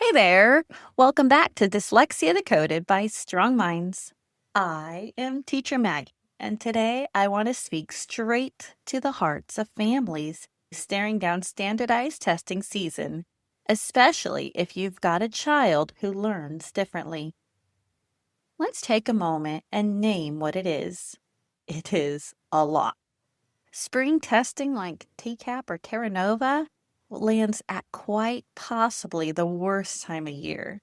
Hey there! Welcome back to Dyslexia Decoded by Strong Minds. I am Teacher Maggie, and today I want to speak straight to the hearts of families staring down standardized testing season, especially if you've got a child who learns differently. Let's take a moment and name what it is. It is a lot. Spring testing like TCAP or Terra Nova lands at quite possibly the worst time of year.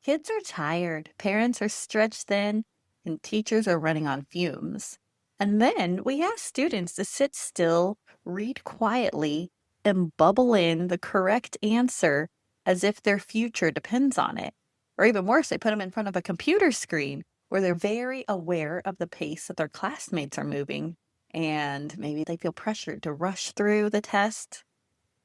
Kids are tired, parents are stretched thin, and teachers are running on fumes. And then we ask students to sit still, read quietly, and bubble in the correct answer as if their future depends on it. Or even worse, they put them in front of a computer screen where they're very aware of the pace that their classmates are moving, and maybe they feel pressured to rush through the test.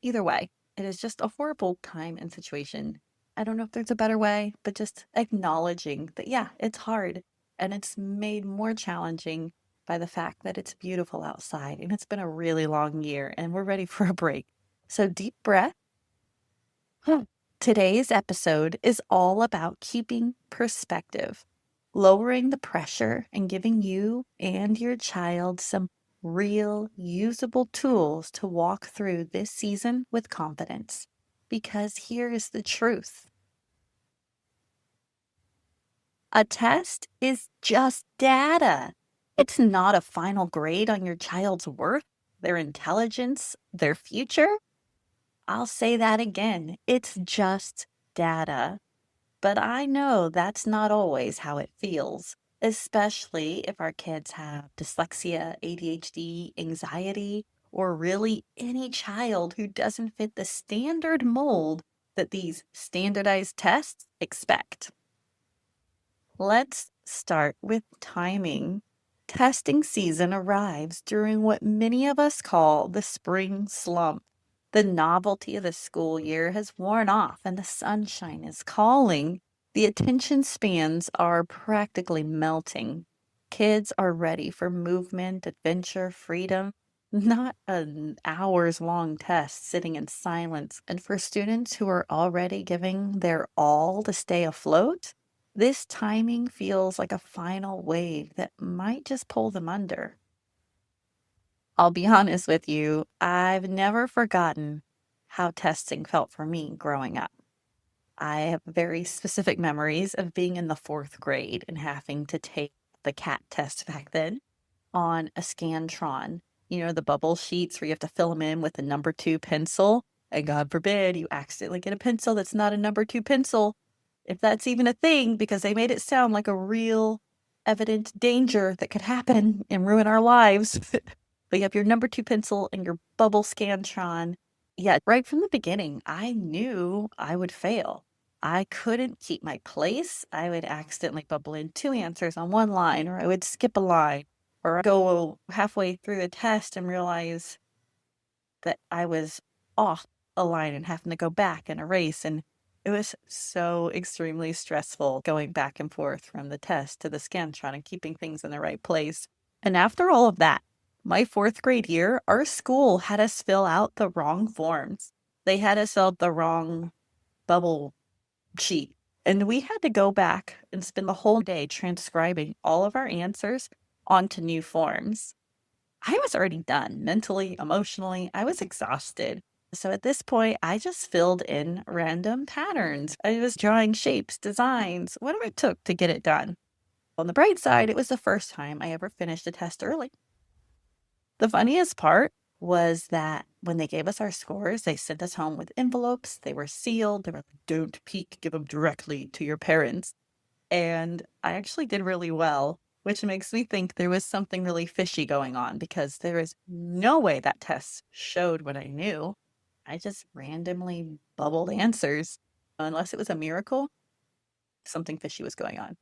Either way, it is just a horrible time and situation. I don't know if there's a better way, but just acknowledging that, yeah, it's hard and it's made more challenging by the fact that it's beautiful outside and it's been a really long year and we're ready for a break. So, deep breath. Today's episode is all about keeping perspective, lowering the pressure, and giving you and your child some real usable tools to walk through this season with confidence. Because here is the truth: a test is just data. It's not a final grade on your child's worth, their intelligence, their future. I'll say that again. It's just data. But I know that's not always how it feels, especially if our kids have dyslexia, ADHD, anxiety, or really any child who doesn't fit the standard mold that these standardized tests expect. Let's start with timing. Testing season arrives during what many of us call the spring slump. The novelty of the school year has worn off and the sunshine is calling. The attention spans are practically melting. Kids are ready for movement, adventure, freedom, not an hours long test sitting in silence. And for students who are already giving their all to stay afloat, this timing feels like a final wave that might just pull them under. I'll be honest with you, I've never forgotten how testing felt for me growing up. I have very specific memories of being in the fourth grade and having to take the CAT test back then on a Scantron. You know, the bubble sheets where you have to fill them in with a number two pencil. And God forbid you accidentally get a pencil that's not a number two pencil, if that's even a thing, because they made it sound like a real evident danger that could happen and ruin our lives. But you have your number two pencil and your bubble Scantron. Yeah, right from the beginning, I knew I would fail. I couldn't keep my place. I would accidentally bubble in two answers on one line, or I would skip a line, or go halfway through the test and realize that I was off a line and having to go back and erase. And it was so extremely stressful going back and forth from the test to the Scantron and keeping things in the right place. And after all of that, my fourth grade year, our school had us fill out the wrong forms. They had us fill out the wrong bubble sheet. And we had to go back and spend the whole day transcribing all of our answers onto new forms. I was already done mentally, emotionally. I was exhausted. So at this point, I just filled in random patterns. I was drawing shapes, designs, whatever it took to get it done. On the bright side, it was the first time I ever finished a test early. The funniest part was that when they gave us our scores, they sent us home with envelopes. They were sealed. They were like, don't peek, give them directly to your parents. And I actually did really well, which makes me think there was something really fishy going on, because there is no way that test showed what I knew. I just randomly bubbled answers. Unless it was a miracle, something fishy was going on.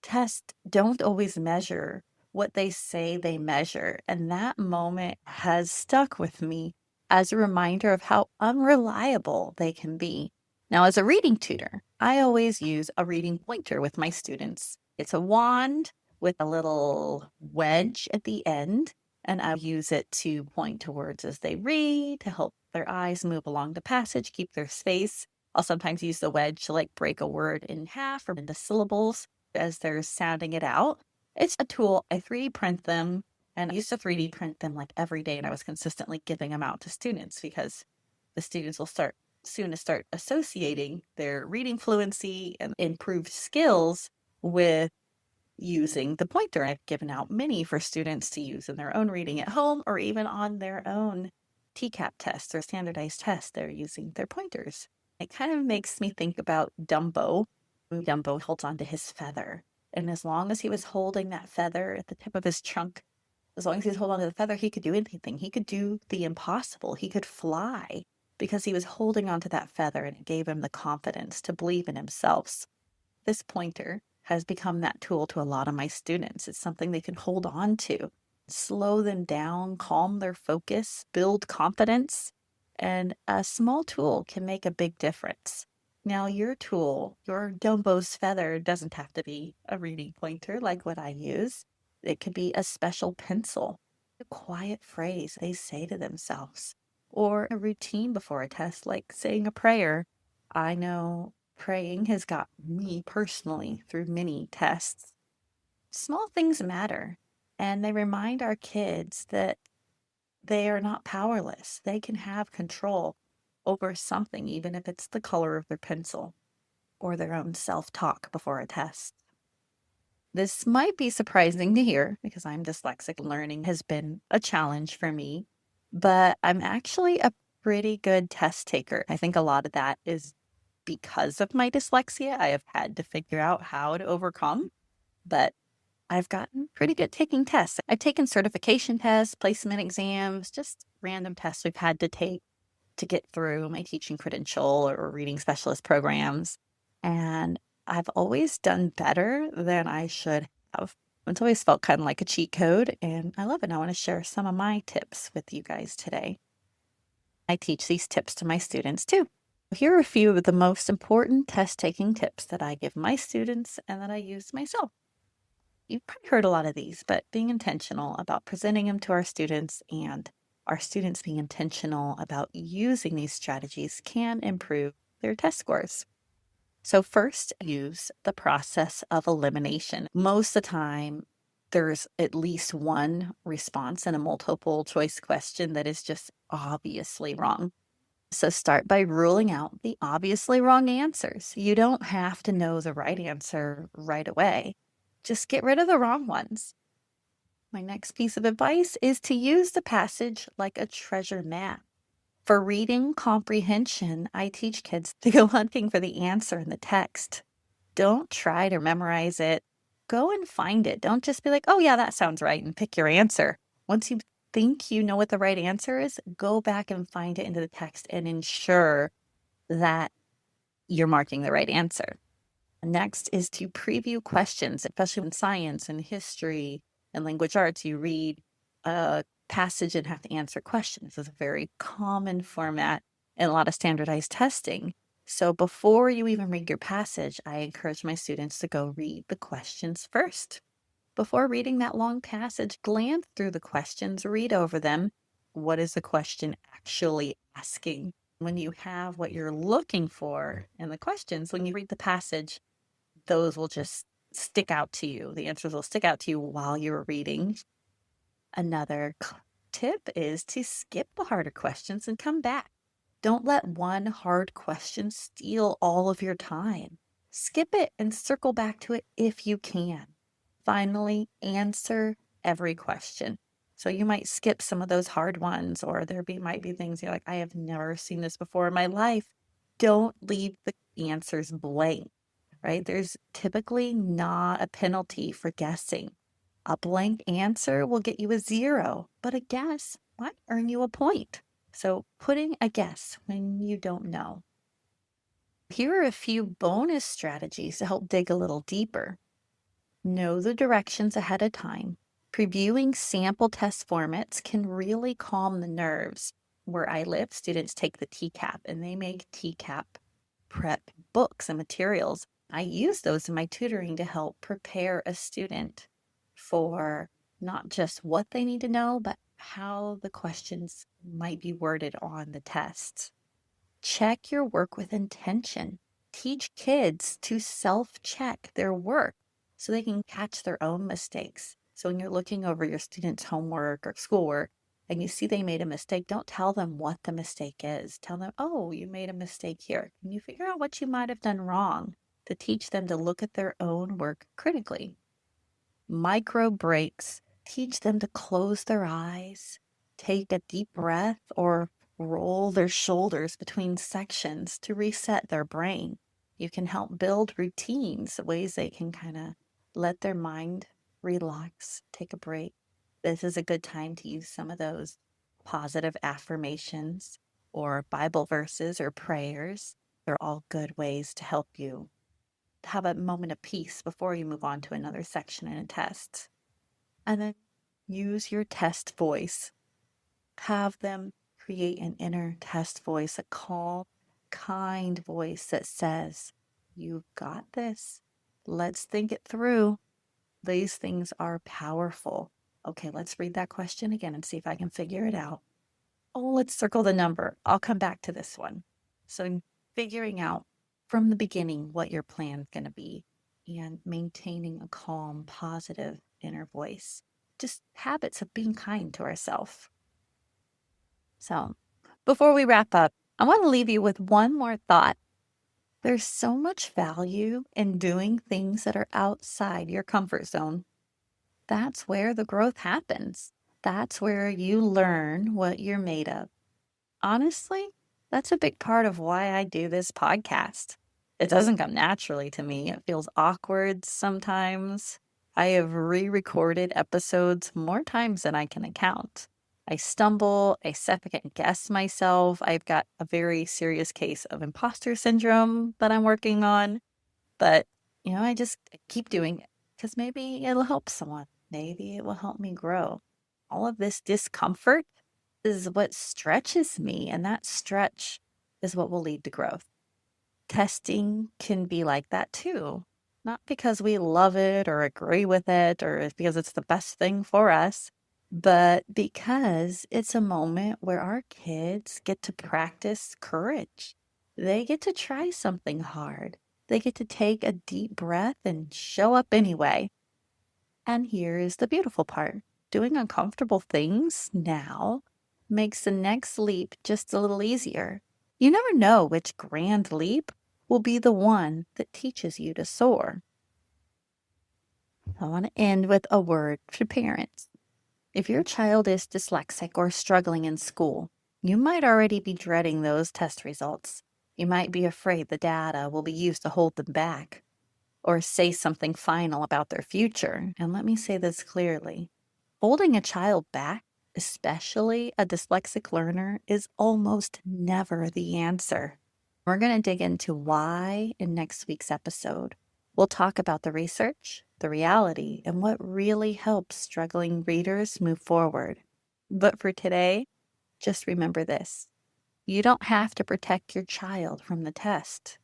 Tests don't always measure what they say they measure, and that moment has stuck with me as a reminder of how unreliable they can be. Now, as a reading tutor, I always use a reading pointer with my students. It's a wand with a little wedge at the end, and I use it to point to words as they read, to help their eyes move along the passage, keep their space. I'll sometimes use the wedge to like break a word in half or into syllables as they're sounding it out. It's a tool. I 3D print them, and I used to 3D print them like every day, and I was consistently giving them out to students because the students will start associating their reading fluency and improved skills with using the pointer. I've given out many for students to use in their own reading at home or even on their own TCAP tests or standardized tests. They're using their pointers. It kind of makes me think about Dumbo. Dumbo holds onto his feather. And as long as he was holding that feather at the tip of his trunk, as long as he was holding onto the feather, he could do anything. He could do the impossible. He could fly because he was holding onto that feather, and it gave him the confidence to believe in himself. This pointer has become that tool to a lot of my students. It's something they can hold on to, slow them down, calm their focus, build confidence, and a small tool can make a big difference. Now, your tool, your Dumbo's feather, doesn't have to be a reading pointer like what I use. It could be a special pencil, a quiet phrase they say to themselves, or a routine before a test like saying a prayer. I know praying has got me personally through many tests. Small things matter, and they remind our kids that they are not powerless. They can have control over something, even if it's the color of their pencil or their own self talk before a test. This might be surprising to hear because I'm dyslexic. Learning has been a challenge for me, but I'm actually a pretty good test taker. I think a lot of that is because of my dyslexia. I have had to figure out how to overcome, but I've gotten pretty good taking tests. I've taken certification tests, placement exams, just random tests we've had to take to get through my teaching credential or reading specialist programs. And I've always done better than I should have. It's always felt kind of like a cheat code, and I love it. I want to share some of my tips with you guys today. I teach these tips to my students too. Here are a few of the most important test taking tips that I give my students and that I use myself. You've probably heard a lot of these, but being intentional about presenting them to our students and our students being intentional about using these strategies can improve their test scores. So first, use the process of elimination. Most of the time, there's at least one response in a multiple choice question that is just obviously wrong. So start by ruling out the obviously wrong answers. You don't have to know the right answer right away. Just get rid of the wrong ones. My next piece of advice is to use the passage like a treasure map. For reading comprehension, I teach kids to go hunting for the answer in the text. Don't try to memorize it. Go and find it. Don't just be like, oh, yeah, that sounds right, and pick your answer. Once you think you know what the right answer is, go back and find it into the text and ensure that you're marking the right answer. Next is to preview questions, especially in science and history and language arts. You read a passage and have to answer questions. It's a very common format in a lot of standardized testing. So before you even read your passage, I encourage my students to go read the questions first. Before reading that long passage, glance through the questions, read over them. What is the question actually asking? When you have what you're looking for in the questions, when you read the passage, those will just stick out to you. The answers will stick out to you while you're reading. Another tip is to skip the harder questions and come back. Don't let one hard question steal all of your time. Skip it and circle back to it if you can. Finally, answer every question. So you might skip some of those hard ones, or might be things you're like, I have never seen this before in my life. Don't leave the answers blank, right? There's typically not a penalty for guessing. A blank answer will get you a 0, but a guess might earn you a point. So putting a guess when you don't know. Here are a few bonus strategies to help dig a little deeper. Know the directions ahead of time. Previewing sample test formats can really calm the nerves. Where I live, students take the TCAP and they make TCAP prep books and materials. I use those in my tutoring to help prepare a student for not just what they need to know, but how the questions might be worded on the tests. Check your work with intention. Teach kids to self-check their work so they can catch their own mistakes. So when you're looking over your students' homework or schoolwork and you see they made a mistake, don't tell them what the mistake is. Tell them, oh, you made a mistake here. Can you figure out what you might have done wrong to teach them to look at their own work critically? Micro breaks teach them to close their eyes, take a deep breath, or roll their shoulders between sections to reset their brain. You can help build routines, ways they can kind of let their mind relax, take a break. This is a good time to use some of those positive affirmations or Bible verses or prayers. They're all good ways to help you have a moment of peace before you move on to another section in a test. And then use your test voice. Have them create an inner test voice, a calm, kind voice that says, "You got this. Let's think it through." These things are powerful. Okay, let's read that question again and see if I can figure it out. Oh, let's circle the number. I'll come back to this one. So, figuring out from the beginning what your plan's going to be and maintaining a calm, positive inner voice. Just habits of being kind to ourselves. So, before we wrap up, I want to leave you with one more thought. There's so much value in doing things that are outside your comfort zone. That's where the growth happens. That's where you learn what you're made of. Honestly, that's a big part of why I do this podcast. It doesn't come naturally to me. It feels awkward sometimes. I have re-recorded episodes more times than I can count. I stumble, I second guess myself. I've got a very serious case of imposter syndrome that I'm working on. But, I just keep doing it because maybe it'll help someone. Maybe it will help me grow. All of this discomfort is what stretches me, and that stretch is what will lead to growth. Testing can be like that too. Not because we love it or agree with it or because it's the best thing for us, but because it's a moment where our kids get to practice courage. They get to try something hard. They get to take a deep breath and show up anyway. And here is the beautiful part. Doing uncomfortable things now makes the next leap just a little easier. You never know which grand leap will be the one that teaches you to soar. I want to end with a word to parents. If your child is dyslexic or struggling in school, you might already be dreading those test results. You might be afraid the data will be used to hold them back or say something final about their future. And let me say this clearly. Holding a child back, especially a dyslexic learner, is almost never the answer. We're going to dig into why in next week's episode. We'll talk about the research, the reality, and what really helps struggling readers move forward. But for today, just remember this. You don't have to protect your child from the test.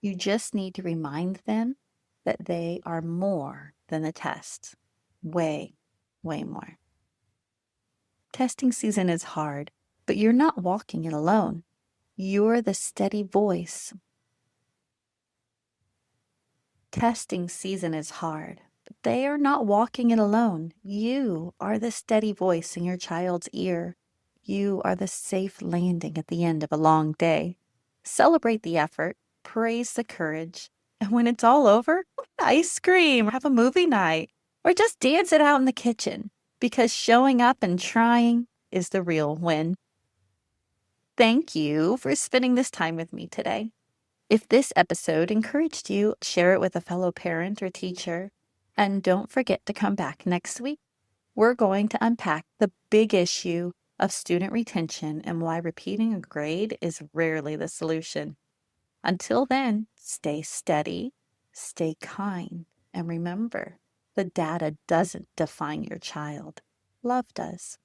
You just need to remind them that they are more than the test. Way, way more. Testing season is hard, but you're not walking it alone. You're the steady voice. Testing season is hard, but they are not walking it alone. You are the steady voice in your child's ear. You are the safe landing at the end of a long day. Celebrate the effort, praise the courage, and when it's all over, ice cream, have a movie night, or just dance it out in the kitchen because showing up and trying is the real win. Thank you for spending this time with me today. If this episode encouraged you, share it with a fellow parent or teacher. And don't forget to come back next week. We're going to unpack the big issue of student retention and why repeating a grade is rarely the solution. Until then, stay steady, stay kind, and remember, the data doesn't define your child. Love does.